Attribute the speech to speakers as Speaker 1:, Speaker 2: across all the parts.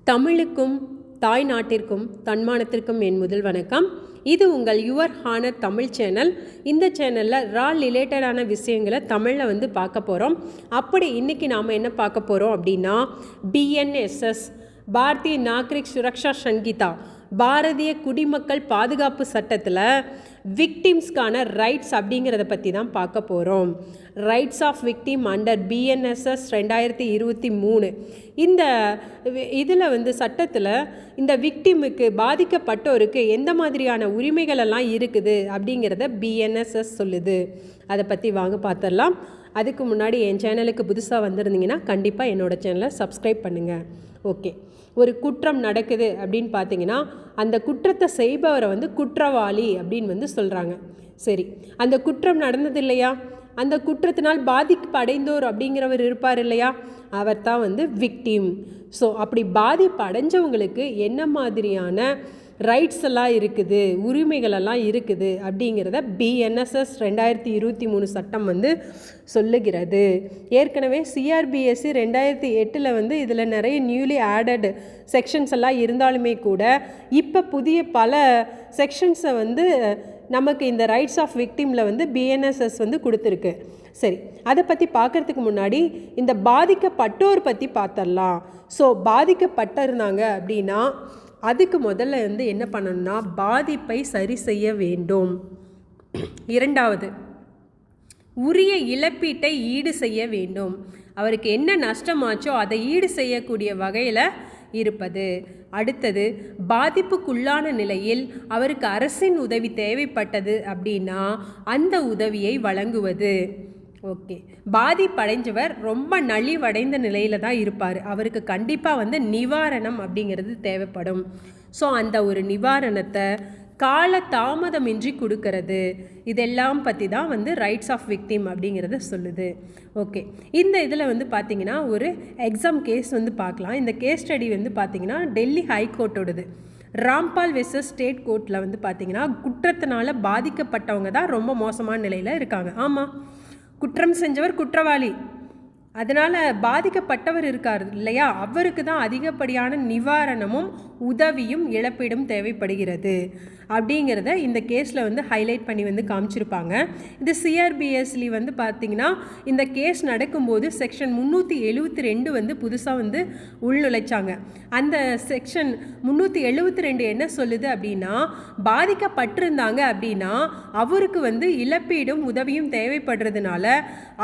Speaker 1: தமிழுக்கும் தாய் நாட்டிற்கும் தன்மானத்திற்கும் என் முதல் வணக்கம். இது உங்கள் யுவர் ஹானர் தமிழ் சேனல். இந்த சேனலில் ரிலேட்டடான விஷயங்களை தமிழில் பார்க்க போகிறோம். அப்படி இன்றைக்கி நாம் என்ன பார்க்க போகிறோம் அப்படின்னா, BNSS பாரதிய நாகரிக் சுரக்ஷா சங்கீதா பாரதிய குடிமக்கள் பாதுகாப்பு சட்டத்தில் விக்டிம்ஸ்க்கான ரைட்ஸ் அப்படிங்கிறத பற்றி தான் பார்க்க போகிறோம். Rights of victim under BNSS 2023. இந்த இதில் சட்டத்தில் இந்த விக்டிமுக்கு பாதிக்கப்பட்டோருக்கு எந்த மாதிரியான உரிமைகளெல்லாம் இருக்குது அப்படிங்கிறத BNSS சொல்லுது. அதை பற்றி வாங்க பார்த்துடலாம். அதுக்கு முன்னாடி என் சேனலுக்கு புதுசாக வந்திருந்தீங்கன்னா கண்டிப்பாக என்னோடய சேனலை சப்ஸ்கிரைப் பண்ணுங்கள். ஓகே, ஒரு குற்றம் நடக்குது அப்படின்னு பார்த்தீங்கன்னா, அந்த குற்றத்தை செய்பவரை குற்றவாளி அப்படின்னு சொல்கிறாங்க. சரி, அந்த குற்றம் நடந்தது இல்லையா, அந்த குற்றத்தினால் பாதிப்பு அடைந்தோர் அப்படிங்கிறவர் இருப்பார் இல்லையா, அவர் தான் விக்டிம். ஸோ அப்படி பாதிப்பு அடைஞ்சவங்களுக்கு என்ன மாதிரியான ரைட்ஸ் எல்லாம் இருக்குது, உரிமைகளெல்லாம் இருக்குது அப்படிங்கிறத BNSS 2023 சட்டம் சொல்லுகிறது. ஏற்கனவே CRBSC 2008 இதில் நிறைய நியூலி ஆடட் செக்ஷன்ஸ் எல்லாம் இருந்தாலுமே கூட இப்போ புதிய பல செக்ஷன்ஸை நமக்கு இந்த ரைட்ஸ் ஆஃப் விக்டிமில் BNSS கொடுத்துருக்கு. சரி, அதை பற்றி பார்க்குறதுக்கு முன்னாடி இந்த பாதிக்கப்பட்டோர் பற்றி பார்த்துடலாம். ஸோ பாதிக்கப்பட்டிருந்தாங்க அப்படின்னா அதுக்கு முதல்ல என்ன பண்ணணும்னா, பாதிப்பை சரி செய்ய வேண்டும். இரண்டாவது, உரிய இழப்பீட்டை ஈடு செய்ய வேண்டும். அவருக்கு என்ன நஷ்டமாச்சோ அதை ஈடு செய்யக்கூடிய வகையில் இருப்பது. அடுத்தது, பாதிப்புக்குள்ளான நிலையில் அவருக்கு அரசின் உதவி தேவைப்பட்டது அப்படின்னா அந்த உதவியை வழங்குவது. ஓகே, பாதிப்படைஞ்சவர் ரொம்ப நலிவடைந்த நிலையில் தான் இருப்பார். அவருக்கு கண்டிப்பாக நிவாரணம் அப்படிங்கிறது தேவைப்படும். ஸோ அந்த ஒரு நிவாரணத்தை கால தாமதமின்றி கொடுக்கறது, இதெல்லாம் பற்றி தான் ரைட்ஸ் ஆஃப் விக்டிம் அப்படிங்கிறத சொல்லுது. ஓகே, இந்த இதில் பார்த்திங்கன்னா ஒரு எக்ஸாம் கேஸ் பார்க்கலாம். இந்த கேஸ் ஸ்டடி பார்த்திங்கன்னா டெல்லி ஹைகோர்ட்டோடது. ராம்பால் வெர்சஸ் ஸ்டேட் கோர்ட்டில் பார்த்திங்கன்னா குற்றத்தினால பாதிக்கப்பட்டவங்க தான் ரொம்ப மோசமான நிலையில் இருக்காங்க. ஆமாம், குற்றம் செஞ்சவர் குற்றவாளி, அதனால் பாதிக்கப்பட்டவர் இருக்கார் இல்லையா, அவருக்கு தான் அதிகப்படியான நிவாரணமும் உதவியும் இழப்பீடும் தேவைப்படுகிறது அப்படிங்கிறத இந்த கேஸில் ஹைலைட் பண்ணி காமிச்சிருப்பாங்க. இது CRBSC பார்த்திங்கன்னா இந்த கேஸ் நடக்கும்போது செக்ஷன் 372 புதுசாக உள்நுழைச்சாங்க. அந்த செக்ஷன் 372 என்ன சொல்லுது அப்படின்னா, பாதிக்கப்பட்டிருந்தாங்க அப்படின்னா அவருக்கு இழப்பீடும் உதவியும் தேவைப்படுறதுனால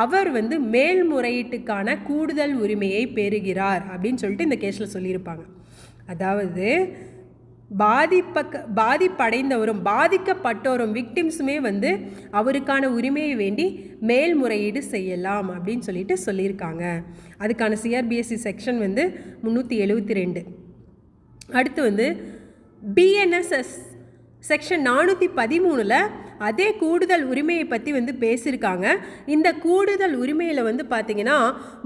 Speaker 1: அவர் மேல்முறையீட்டுக்கான கூடுதல் உரிமையை பெறுகிறார் அப்படின்னு சொல்லிட்டு இந்த கேஸில் சொல்லியிருப்பாங்க. அதாவது பாதிப்படைந்தவரும் பாதிக்கப்பட்டோரும் விக்டிம்ஸுமே அவருக்கான உரிமையை வேண்டி மேல்முறையீடு செய்யலாம் அப்படின்னு சொல்லியிருக்காங்க. அதுக்கான CRBSC செக்ஷன் 372. அடுத்து BNSS செக்ஷன் 413 அதே கூடுதல் உரிமையை பற்றி பேசியிருக்காங்க. இந்த கூடுதல் உரிமையில் பார்த்திங்கன்னா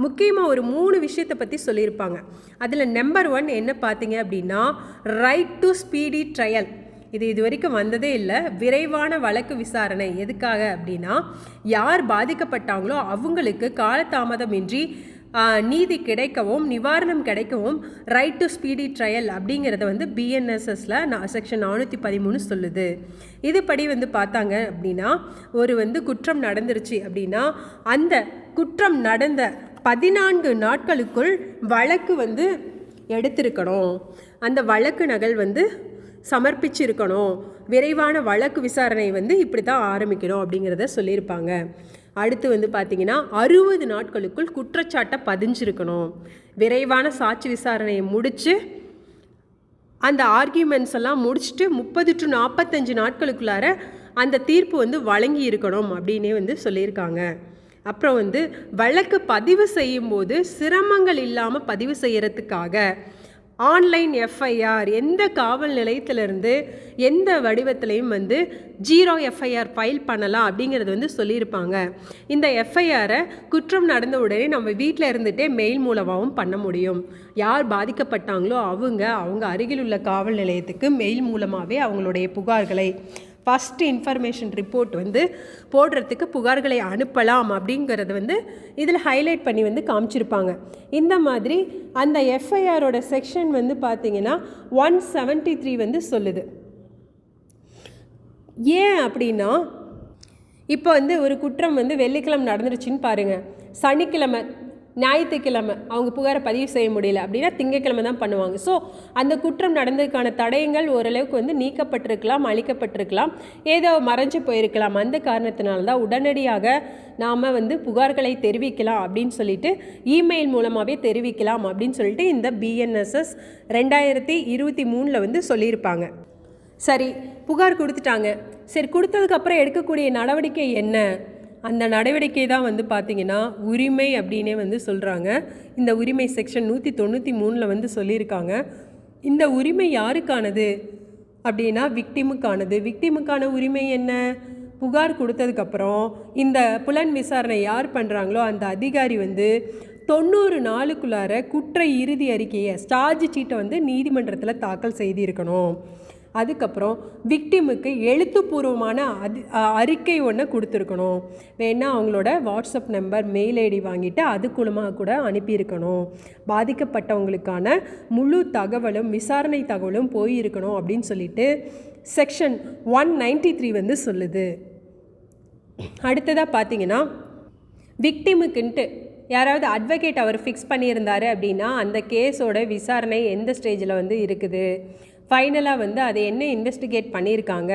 Speaker 1: முக்கியமாக ஒரு 3 விஷயத்தை பற்றி சொல்லியிருப்பாங்க. அதில் நம்பர் 1 என்ன பார்த்தீங்க அப்படின்னா, ரைட் டு ஸ்பீடி ட்ரையல். இது வரைக்கும் வந்ததே இல்லை. விரைவான வழக்கு விசாரணை. எதுக்காக அப்படின்னா, யார் பாதிக்கப்பட்டாங்களோ அவங்களுக்கு காலதாமதமின்றி நீதி கிடைக்கவும் நிவாரணம் கிடைக்கவும் ரைட் டு ஸ்பீடி ட்ரையல் அப்படிங்கிறத BNSSல செக்ஷன் 413 சொல்லுது. இதுபடி பார்த்தாங்க அப்படின்னா, ஒரு குற்றம் நடந்துருச்சு அப்படின்னா அந்த குற்றம் நடந்த 14 நாட்களுக்குள் வழக்கு எடுத்திருக்கணும். அந்த வழக்கு நகல் சமர்ப்பிச்சிருக்கணும். விரைவான வழக்கு விசாரணை இப்படி தான் ஆரம்பிக்கணும் அப்படிங்கிறத சொல்லியிருப்பாங்க. அடுத்து பார்த்திங்கன்னா 60 நாட்களுக்குள் குற்றச்சாட்டை பதிஞ்சிருக்கணும். விரைவான சாட்சி விசாரணையை முடித்து அந்த ஆர்கியூமெண்ட்ஸ் எல்லாம் முடிச்சுட்டு 30 to 45 நாட்களுக்குள்ளார அந்த தீர்ப்பு வழங்கி இருக்கணும் அப்படின்னே சொல்லியிருக்காங்க. அப்புறம் வழக்கு பதிவு செய்யும்போது சிரமங்கள் இல்லாமல் பதிவு செய்கிறதுக்காக ஆன்லைன் FIR எந்த காவல் நிலையத்திலிருந்து எந்த வடிவத்திலையும் 0 FIR ஃபைல் பண்ணலாம் அப்படிங்கிறது சொல்லியிருப்பாங்க. இந்த FIR குற்றம் நடந்த உடனே நம்ம வீட்டில் இருந்துகிட்டே மெயில் மூலமாகவும் பண்ண முடியும். யார் பாதிக்கப்பட்டாங்களோ அவங்க அருகில் உள்ள காவல் நிலையத்துக்கு மெயில் மூலமாகவே அவங்களுடைய புகார்களை ஃபஸ்ட் இன்ஃபர்மேஷன் ரிப்போர்ட் வந்து போடுறதுக்கு புகார்களை அனுப்பலாம் அப்படிங்கிறது வந்து இதில் ஹைலைட் பண்ணி வந்து காமிச்சிருப்பாங்க. இந்த மாதிரி அந்த எஃப்ஐஆரோட செக்ஷன் வந்து பார்த்திங்கன்னா 173 வந்து சொல்லுது. ஏன் அப்படின்னா, இப்போ வந்து ஒரு குற்றம் வந்து வெள்ளிக்கிழமை நடந்துருச்சுன்னு பாருங்கள், சனிக்கிழமை ஞாயிற்றுக்கிழமை அவங்க புகாரை பதிவு செய்ய முடியல அப்படின்னா திங்கக்கிழமை தான் பண்ணுவாங்க. ஸோ அந்த குற்றம் நடந்ததுக்கான தடயங்கள் ஓரளவுக்கு வந்து நீக்கப்பட்டிருக்கலாம், அழிக்கப்பட்டிருக்கலாம், ஏதோ மறைஞ்சு போயிருக்கலாம். அந்த காரணத்தினால தான் உடனடியாக நாம் வந்து புகார்களை தெரிவிக்கலாம் அப்படின்னு சொல்லிட்டு இமெயில் மூலமாகவே தெரிவிக்கலாம் அப்படின்னு சொல்லிட்டு இந்த BNSS 2023 வந்து சொல்லியிருப்பாங்க. சரி, புகார் கொடுத்துட்டாங்க. சரி, கொடுத்ததுக்கப்புறம் எடுக்கக்கூடிய நடவடிக்கை என்ன? அந்த நடவடிக்கை தான் வந்து பார்த்திங்கன்னா உரிமை அப்படின்னே வந்து சொல்கிறாங்க. இந்த உரிமை செக்ஷன் 193 வந்து சொல்லியிருக்காங்க. இந்த உரிமை யாருக்கானது அப்படின்னா விக்டிமுக்கானது. விக்டிமுக்கான உரிமை என்ன? புகார் கொடுத்ததுக்கப்புறம் இந்த புலன் விசாரணை யார் பண்ணுறாங்களோ அந்த அதிகாரி வந்து 90 நாளுக்குள்ளார குற்ற இறுதி அறிக்கையை சார்ஜ் ஷீட்டை வந்து நீதிமன்றத்தில் தாக்கல் செய்திருக்கணும். அதுக்கப்புறம் விக்டிமுக்கு எழுத்துப்பூர்வமான அறிக்கை ஒன்று கொடுத்துருக்கணும். வேணால் அவங்களோட வாட்ஸ்அப் நம்பர், மெயில் ஐடி வாங்கிட்டு அதுக்குள்ளமாக கூட அனுப்பியிருக்கணும். பாதிக்கப்பட்டவங்களுக்கான முழு தகவலும் விசாரணை தகவலும் போயிருக்கணும் அப்படின்னு சொல்லிட்டு செக்ஷன் 193 வந்து சொல்லுது. அடுத்ததாக பார்த்தீங்கன்னா, விக்டிமுக்குன்ட்டு யாராவது அட்வொகேட் அவர் ஃபிக்ஸ் பண்ணியிருந்தார் அப்படின்னா அந்த கேஸோட விசாரணை எந்த ஸ்டேஜில் வந்து இருக்குது, ஃபைனலாக வந்து அதை என்ன இன்வெஸ்டிகேட் பண்ணியிருக்காங்க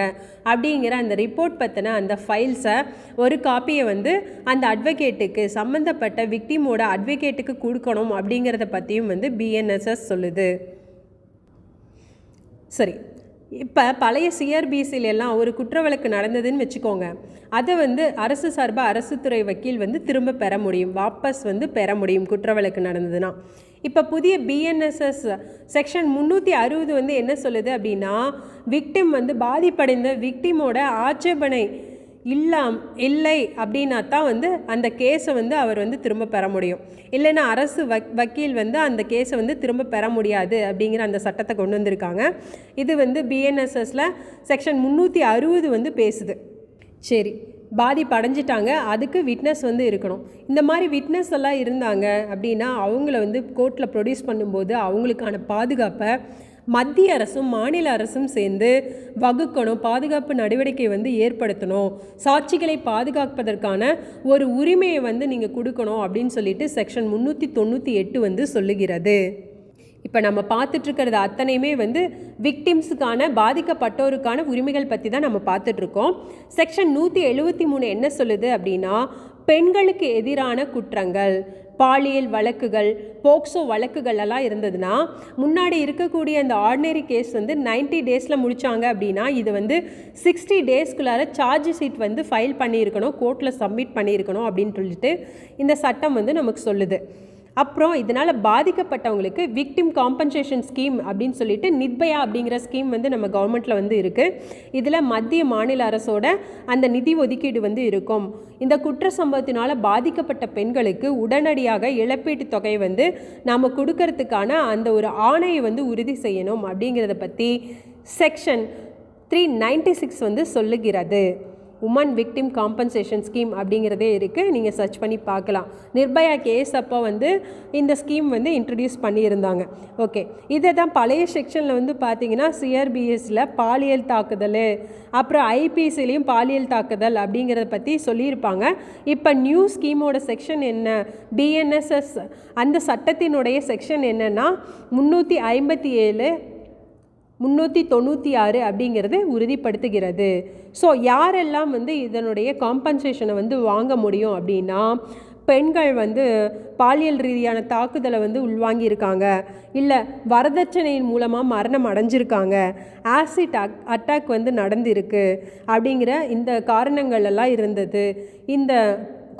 Speaker 1: அப்படிங்கிற அந்த ரிப்போர்ட் பற்றின அந்த ஃபைல்ஸை ஒரு காப்பியை வந்து அந்த அட்வொகேட்டுக்கு, சம்மந்தப்பட்ட விக்டிமோட அட்வொகேட்டுக்கு கொடுக்கணும் அப்படிங்கிறத பற்றியும் வந்து BNSS சொல்லுது. சரி, இப்போ பழைய CRBCல எல்லாம் ஒரு குற்ற வழக்கு நடந்ததுன்னு வச்சுக்கோங்க, அதை வந்து அரசு சார்பாக அரசு துறை வக்கீல் வந்து திரும்ப பெற முடியும், வாபஸ் வந்து பெற முடியும் குற்ற வழக்கு நடந்ததுன்னா. இப்போ புதிய BNSS செக்ஷன் 360 வந்து என்ன சொல்லுது அப்படின்னா, விக்டிம் வந்து பாதிப்படைந்த விக்டிமோட ஆட்சேபனை இல்லை அப்படின்னா தான் வந்து அந்த கேஸை வந்து அவர் வந்து திரும்ப பெற முடியும். இல்லைன்னா அரசு வக்கீல் வந்து அந்த கேஸை வந்து திரும்ப பெற முடியாது அப்படிங்கிற அந்த சட்டத்தை கொண்டு வந்திருக்காங்க. இது வந்து BNSSல செக்ஷன் 360 வந்து பேசுது. சரி, பாதிப்படைஞ்சிட்டாங்க, அதுக்கு விட்னஸ் வந்து இருக்கணும். இந்த மாதிரி விட்னஸ் எல்லாம் இருந்தாங்க அப்படின்னா அவங்கள வந்து கோர்ட்டில் ப்ரொடியூஸ் பண்ணும்போது அவங்களுக்கான பாதுகாப்பை மத்திய அரசும் மாநில அரசும் சேர்ந்து வகுக்கணும், பாதுகாப்பு நடவடிக்கை வந்து ஏற்படுத்தணும், சாட்சிகளை பாதுகாப்பதற்கான ஒரு உரிமையை வந்து நீங்கள் கொடுக்கணும் அப்படின்னு சொல்லிட்டு செக்ஷன் 398 வந்து சொல்லுகிறது. இப்போ நம்ம பார்த்துட்ருக்கிறது அத்தனையுமே வந்து விக்டிம்ஸுக்கான, பாதிக்கப்பட்டோருக்கான உரிமைகள் பற்றி தான் நம்ம பார்த்துட்ருக்கோம். செக்ஷன் 173 என்ன சொல்லுது அப்படின்னா, பெண்களுக்கு எதிரான குற்றங்கள், பாலியல் வழக்குகள், போக்சோ வழக்குகள் எல்லாம் இருந்ததுன்னா முன்னாடி இருக்கக்கூடிய அந்த ஆர்டினரி கேஸ் வந்து 90 டேஸில் முடித்தாங்க அப்படின்னா இது வந்து 60 டேஸ்க்குள்ளார சார்ஜ் ஷீட் வந்து ஃபைல் பண்ணியிருக்கணும், கோர்ட்டில் சப்மிட் பண்ணியிருக்கணும் அப்படின்னு சொல்லிட்டு இந்த சட்டம் வந்து நமக்கு சொல்லுது. அப்புறம் இதனால் பாதிக்கப்பட்டவங்களுக்கு விக்டிம் காம்பன்சேஷன் ஸ்கீம் அப்படின்னு சொல்லிட்டு நிர்பயா அப்படிங்கிற ஸ்கீம் வந்து நம்ம கவர்மெண்ட்டில் வந்து இருக்குது. இதில் மத்திய மாநில அரசோட அந்த நிதி ஒதுக்கீடு வந்து இருக்கும். இந்த குற்ற சம்பவத்தினால் பாதிக்கப்பட்ட பெண்களுக்கு உடனடியாக இழப்பீட்டு தொகையை வந்து நாம் கொடுக்கறதுக்கான அந்த ஒரு ஆணையை வந்து உறுதி செய்யணும் அப்படிங்கிறத பற்றி செக்ஷன் 396 வந்து சொல்லுகிறது. உமன் விக்டிம் காம்பன்சேஷன் ஸ்கீம் அப்படிங்கிறதே இருக்குது, நீங்கள் சர்ச் பண்ணி பார்க்கலாம். நிர்பயா கேஸ் அப்போ வந்து இந்த ஸ்கீம் வந்து இன்ட்ரடியூஸ் பண்ணியிருந்தாங்க. ஓகே, இதை தான் பழைய செக்ஷனில் வந்து பார்த்தீங்கன்னா CRBSல பாலியல் தாக்குதல், அப்புறம் IPCலையும் பாலியல் தாக்குதல் அப்படிங்கிறத பற்றி சொல்லியிருப்பாங்க. இப்போ நியூ ஸ்கீமோட செக்ஷன் என்ன, BNSS அந்த சட்டத்தினுடைய செக்ஷன் என்னென்னா 357 396 அப்படிங்கிறது உறுதிப்படுத்துகிறது. ஸோ யாரெல்லாம் வந்து இதனுடைய காம்பன்சேஷனை வந்து வாங்க முடியும் அப்படின்னா, பெண்கள் வந்து பாலியல் ரீதியான தாக்குதலை வந்து உள்வாங்கியிருக்காங்க, இல்லை வரதட்சணையின் மூலமாக மரணம் அடைஞ்சிருக்காங்க, ஆசிட் அட்டாக் வந்து நடந்திருக்கு அப்படிங்கிற இந்த காரணங்கள் எல்லாம் இருந்தது, இந்த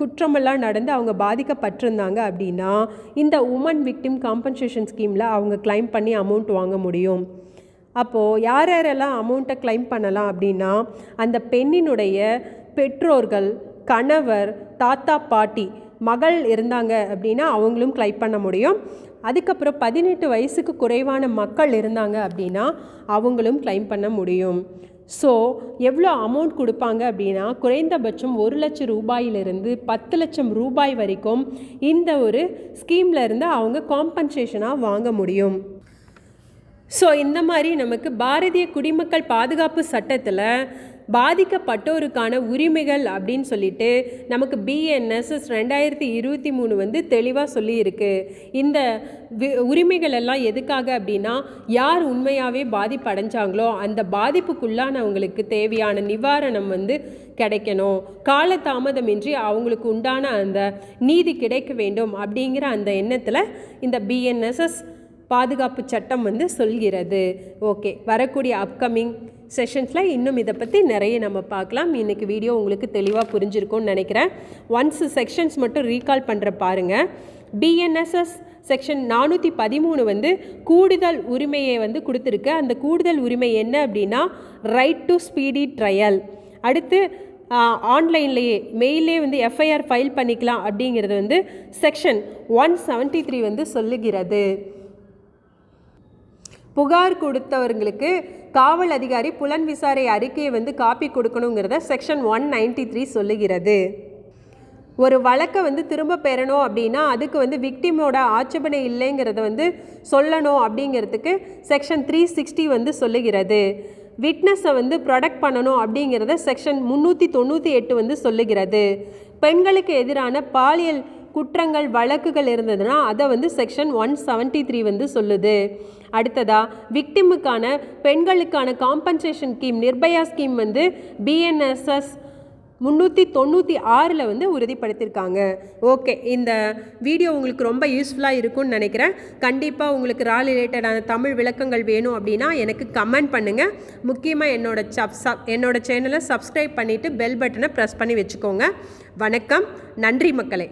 Speaker 1: குற்றமெல்லாம் நடந்து அவங்க பாதிக்கப்பட்டிருந்தாங்க அப்படின்னா இந்த உமன் விக்டிம் காம்பன்சேஷன் ஸ்கீமில் அவங்க கிளைம் பண்ணி அமௌண்ட் வாங்க முடியும். அப்போது யார் யாரெல்லாம் அமௌண்ட்டை கிளைம் பண்ணலாம் அப்படின்னா, அந்த பெண்ணினுடைய பெற்றோர்கள், கணவர், தாத்தா, பாட்டி, மகள் இருந்தாங்க அப்படின்னா அவங்களும் கிளைம் பண்ண முடியும். அதுக்கப்புறம் 18 வயசுக்கு குறைவான மக்கள் இருந்தாங்க அப்படின்னா அவங்களும் கிளைம் பண்ண முடியும். ஸோ எவ்வளோ அமௌண்ட் கொடுப்பாங்க அப்படின்னா குறைந்தபட்சம் 1,00,000 ரூபாயிலிருந்து 10,00,000 ரூபாய் வரைக்கும் இந்த ஒரு ஸ்கீமில் இருந்து அவங்க காம்பன்சேஷனாக வாங்க முடியும். ஸோ இந்த மாதிரி நமக்கு பாரதிய குடிமக்கள் பாதுகாப்பு சட்டத்தில் பாதிக்கப்பட்டோருக்கான உரிமைகள் அப்படின்னு சொல்லிட்டு நமக்கு BNSS 2023 வந்து தெளிவாக சொல்லியிருக்கு. இந்த உரிமைகள் எல்லாம் எதுக்காக அப்படின்னா யார் உண்மையாகவே பாதிப்படைஞ்சாங்களோ அந்த பாதிப்புக்குள்ளானவங்களுக்கு தேவையான நிவாரணம் வந்து கிடைக்கணும், காலதாமதமின்றி அவங்களுக்கு உண்டான அந்த நீதி கிடைக்க வேண்டும் அப்படிங்கிற அந்த எண்ணத்தில் இந்த BNSS பாதுகாப்பு சட்டம் வந்து சொல்கிறது. ஓகே, வரக்கூடிய அப்கமிங் செஷன்ஸில் இன்னும் இதை பற்றி நிறைய நம்ம பார்க்கலாம். இன்றைக்கி வீடியோ உங்களுக்கு தெளிவாக புரிஞ்சிருக்கும்னு நினைக்கிறேன். ஒன்ஸ் செக்ஷன்ஸ் மட்டும் ரீகால் பண்ணுற பாருங்கள். BNSS செக்ஷன் 413 வந்து கூடுதல் உரிமையை வந்து கொடுத்துருக்கு. அந்த கூடுதல் உரிமை என்ன அப்படின்னா ரைட் டு ஸ்பீடி ட்ரையல். அடுத்து ஆன்லைன்லேயே மெயிலே வந்து FIR ஃபைல் பண்ணிக்கலாம் அப்படிங்கிறது வந்து செக்ஷன் 173 வந்து சொல்லுகிறது. புகார் கொடுத்தவர்களுக்கு காவல் அதிகாரி புலன் விசாரணை அறிக்கையை வந்து காப்பி கொடுக்கணுங்கிறத செக்ஷன் 193 சொல்லுகிறது. ஒரு வழக்கை வந்து திரும்ப பெறணும் அப்படின்னா அதுக்கு வந்து விக்டிமோட ஆட்சேபனை இல்லைங்கிறத வந்து சொல்லணும் அப்படிங்கிறதுக்கு செக்ஷன் 360 வந்து சொல்லுகிறது. விட்னஸை வந்து ப்ரொடெக்ட் பண்ணணும் அப்படிங்கிறத செக்ஷன் 398 வந்து சொல்லுகிறது. பெண்களுக்கு எதிரான பாலியல் குற்றங்கள் வழக்குகள் இருந்ததுன்னா அதை வந்து செக்ஷன் 173 வந்து சொல்லுது. அடுத்ததா விக்டிமுக்கான பெண்களுக்கான காம்பன்சேஷன் ஸ்கீம் நிர்பயா ஸ்கீம் வந்து BNSS 396 வந்து உறுதிப்படுத்தியிருக்காங்க. ஓகே, இந்த வீடியோ உங்களுக்கு ரொம்ப யூஸ்ஃபுல்லாக இருக்கும்னு நினைக்கிறேன். கண்டிப்பாக உங்களுக்கு ரா ரிலேட்டடான தமிழ் விளக்கங்கள் வேணும் அப்படின்னா எனக்கு கமெண்ட் பண்ணுங்கள். முக்கியமாக என்னோட சேனலை சப்ஸ்கிரைப் பண்ணிவிட்டு பெல் பட்டனை ப்ரெஸ் பண்ணி வச்சுக்கோங்க. வணக்கம், நன்றி மக்களே.